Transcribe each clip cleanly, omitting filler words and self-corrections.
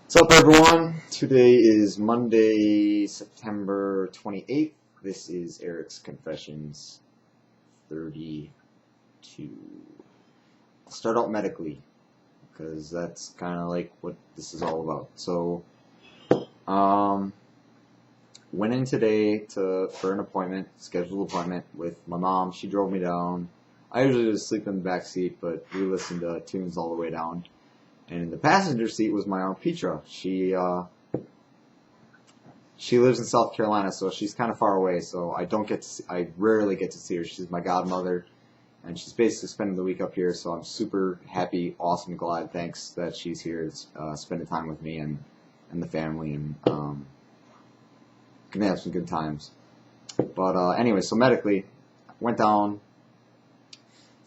What's up, everyone? Today is Monday, September 28th. This is Eric's Confessions 32. I'll start out medically, because that's kind of like what this is all about. So, went in today for an appointment, scheduled appointment with my mom. She drove me down. I usually just sleep in the back seat, but we listened to tunes all the way down. And in the passenger seat was my Aunt Petra. She lives in South Carolina, so she's kind of far away. So I rarely get to see her. She's my godmother, and she's basically spending the week up here. So I'm super happy, awesome, glad, thanks that she's here, spending time with me and the family, and gonna have some good times. But anyway, so medically, went down.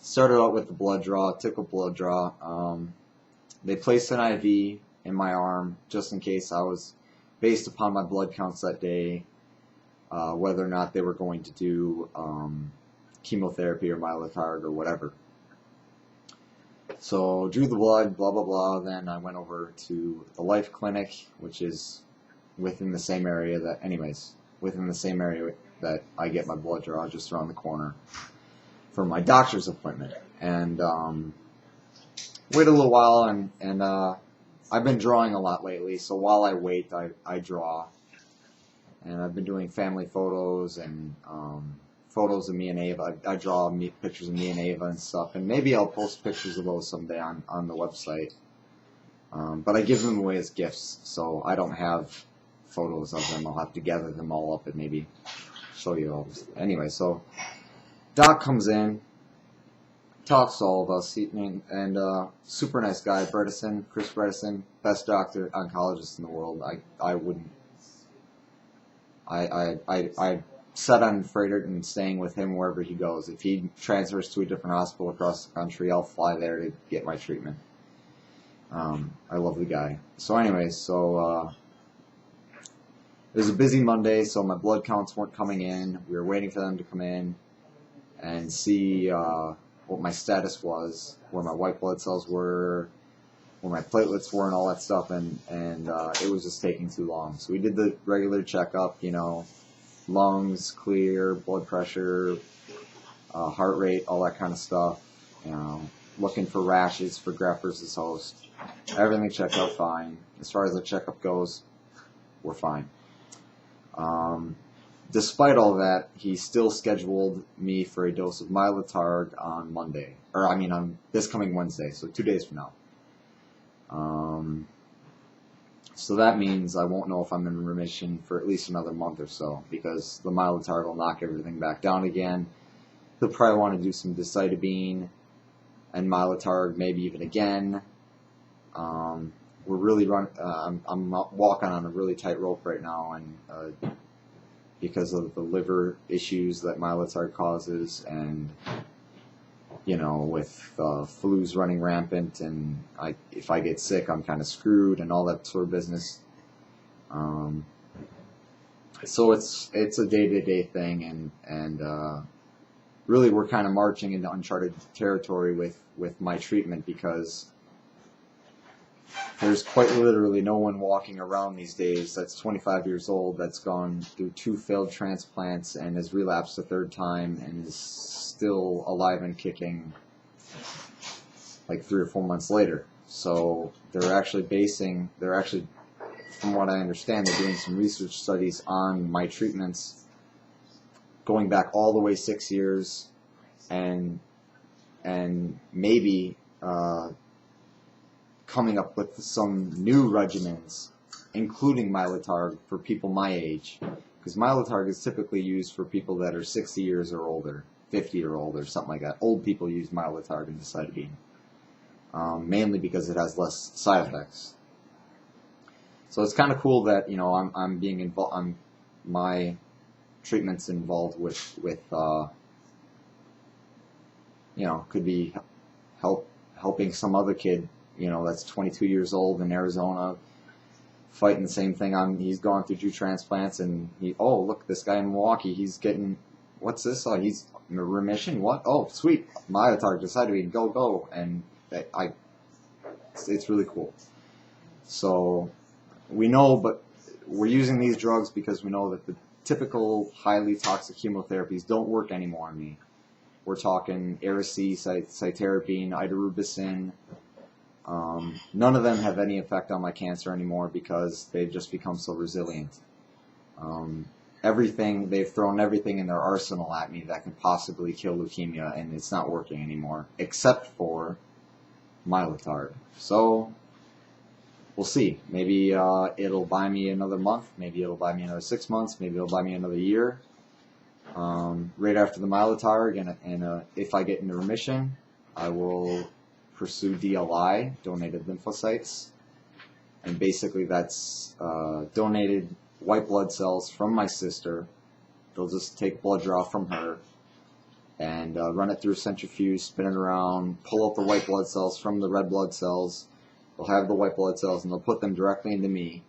Started out with the blood draw. Took a blood draw. They placed an IV in my arm just in case I was, based upon my blood counts that day, whether or not they were going to do chemotherapy or Mylotarg or whatever. So drew the blood, blah, blah, blah. Then I went over to the Life Clinic, which is within the same area that I get my blood draw, just around the corner, for my doctor's appointment. And wait a little while, and I've been drawing a lot lately, so while I wait, I draw. And I've been doing family photos and photos of me and Ava. I draw pictures of me and Ava and stuff, and maybe I'll post pictures of those someday on the website. But I give them away as gifts, so I don't have photos of them. I'll have to gather them all up and maybe show you all this. Anyway, so Doc comes in, talks to all of us, and super nice guy, Chris Bredesen, best doctor, oncologist in the world. I set on freighter and staying with him wherever he goes. If he transfers to a different hospital across the country, I'll fly there to get my treatment. I love the guy. So anyway, it was a busy Monday, so my blood counts weren't coming in. We were waiting for them to come in and see what my status was, where my white blood cells were, where my platelets were, and all that stuff, and it was just taking too long. So we did the regular checkup, lungs clear, blood pressure, heart rate, all that kind of stuff, looking for rashes for graft versus host. Everything checked out fine. As far as the checkup goes, we're fine. Despite all that, he still scheduled me for a dose of Mylotarg on Monday. On this coming Wednesday, so 2 days from now. So that means I won't know if I'm in remission for at least another month or so, because the Mylotarg will knock everything back down again. He'll probably want to do some decitabine and Mylotarg, maybe even again. We're really I'm walking on a really tight rope right now, and because of the liver issues that Mylotarg causes, and with flus running rampant, and if I get sick, I'm kind of screwed, and all that sort of business. So it's a day-to-day thing, and really we're kind of marching into uncharted territory with my treatment, because there's quite literally no one walking around these days that's 25 years old, that's gone through 2 failed transplants and has relapsed a 3rd time and is still alive and kicking like 3 or 4 months later. So they're actually, from what I understand, they're doing some research studies on my treatments going back all the way 6 years, and maybe coming up with some new regimens, including Mylotarg, for people my age, because Mylotarg is typically used for people that are 60 years or older, 50 or older, something like that. Old people use Mylotarg and decitabine, mainly because it has less side effects. So it's kind of cool that I'm being involved. My treatment's involved with could be helping some other kid, that's 22 years old in Arizona, fighting the same thing. He's gone through 2 transplants, and look, this guy in Milwaukee, he's getting, what's this? Oh, he's in remission. What? Oh, sweet, Mylotarg, decitabine, go, and it's really cool. So we know, but we're using these drugs because we know that the typical highly toxic chemotherapies don't work anymore on me. We're talking Ara-C, cytarabine, idarubicin. None of them have any effect on my cancer anymore because they've just become so resilient. They've thrown everything in their arsenal at me that can possibly kill leukemia, and it's not working anymore, except for Mylotarg. So, we'll see. Maybe it'll buy me another month, maybe it'll buy me another 6 months, maybe it'll buy me another year. Right after the Mylotarg, and if I get into remission, I will pursue DLI, donated lymphocytes, and basically that's donated white blood cells from my sister. They'll just take blood draw from her and run it through a centrifuge, spin it around, pull out the white blood cells from the red blood cells. They'll have the white blood cells and they'll put them directly into me.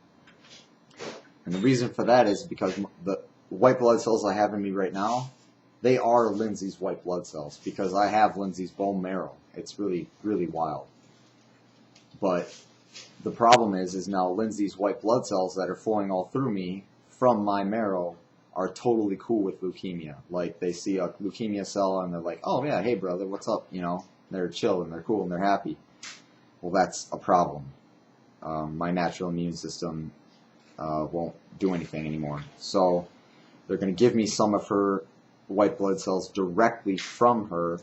And the reason for that is because the white blood cells I have in me right now, they are Lindsay's white blood cells because I have Lindsay's bone marrow. It's really, really wild. But the problem is now Lindsay's white blood cells that are flowing all through me from my marrow are totally cool with leukemia. Like, they see a leukemia cell and they're like, oh yeah, hey brother, what's up? You know, they're chill and they're cool and they're happy. Well, that's a problem. My natural immune system won't do anything anymore. So they're going to give me some of her white blood cells directly from her,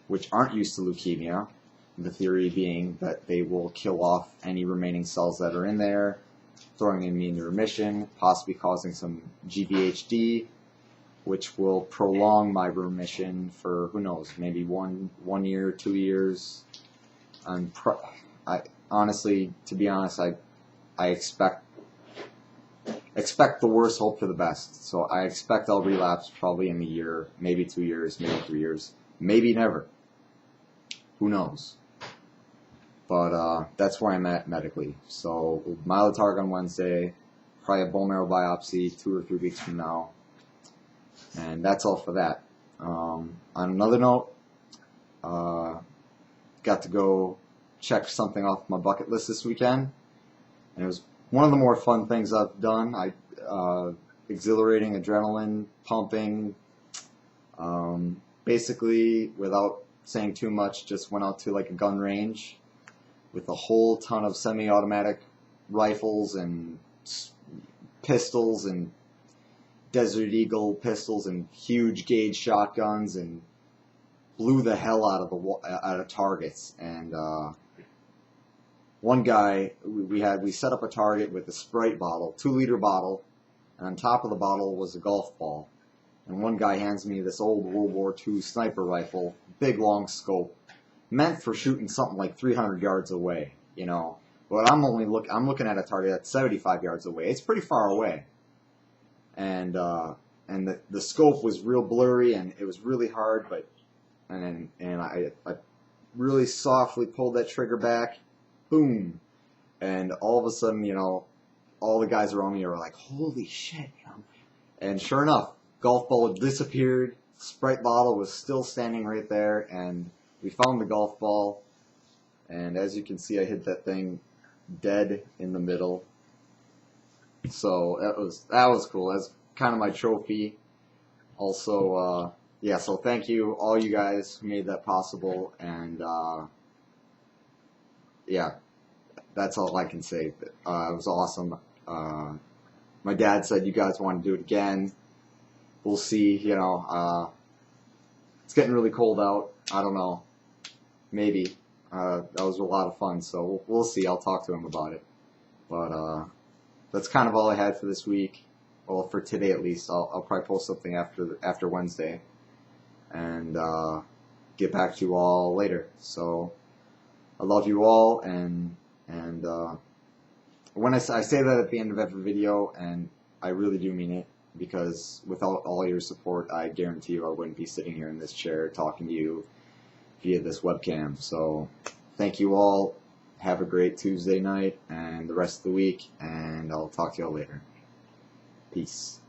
which aren't used to leukemia. The theory being that they will kill off any remaining cells that are in there, throwing me into remission, possibly causing some GVHD, which will prolong my remission for, who knows, maybe one year, 2 years. Honestly, to be honest, I expect the worst, hope for the best. So I expect I'll relapse probably in a year, maybe 2 years, maybe 3 years, maybe never. Who knows? But that's where I'm at medically. So Mylotarg on Wednesday, probably a bone marrow biopsy 2 or 3 weeks from now, and that's all for that. On another note, got to go check something off my bucket list this weekend, and it was one of the more fun things I've done. Exhilarating, adrenaline pumping. Basically, without saying too much, just went out to like a gun range with a whole ton of semi-automatic rifles and pistols and Desert Eagle pistols and huge gauge shotguns, and blew the hell out of targets. And one guy, we set up a target with a Sprite bottle, 2-liter bottle, and on top of the bottle was a golf ball. And one guy hands me this old World War II sniper rifle, big long scope, meant for shooting something like 300 yards away, you know. But I'm looking at a target that's 75 yards away. It's pretty far away. And the scope was real blurry and it was really hard, and I really softly pulled that trigger back, boom, and all of a sudden, you know, all the guys around me were like, holy shit, you know. And sure enough, golf ball had disappeared, Sprite bottle was still standing right there, and we found the golf ball, and as you can see, I hit that thing dead in the middle. So that was cool. That's kind of my trophy. Also, yeah, so thank you, all you guys who made that possible, and yeah, that's all I can say. It was awesome. My dad said you guys want to do it again. We'll see, you know. It's getting really cold out. I don't know. Maybe. That was a lot of fun, so we'll see. I'll talk to him about it. But that's kind of all I had for this week. Well, for today at least. I'll probably post something after Wednesday, and get back to you all later. So I love you all, and when I say that at the end of every video, and I really do mean it, because without all your support, I guarantee you I wouldn't be sitting here in this chair talking to you via this webcam. So thank you all. Have a great Tuesday night and the rest of the week, and I'll talk to you all later. Peace.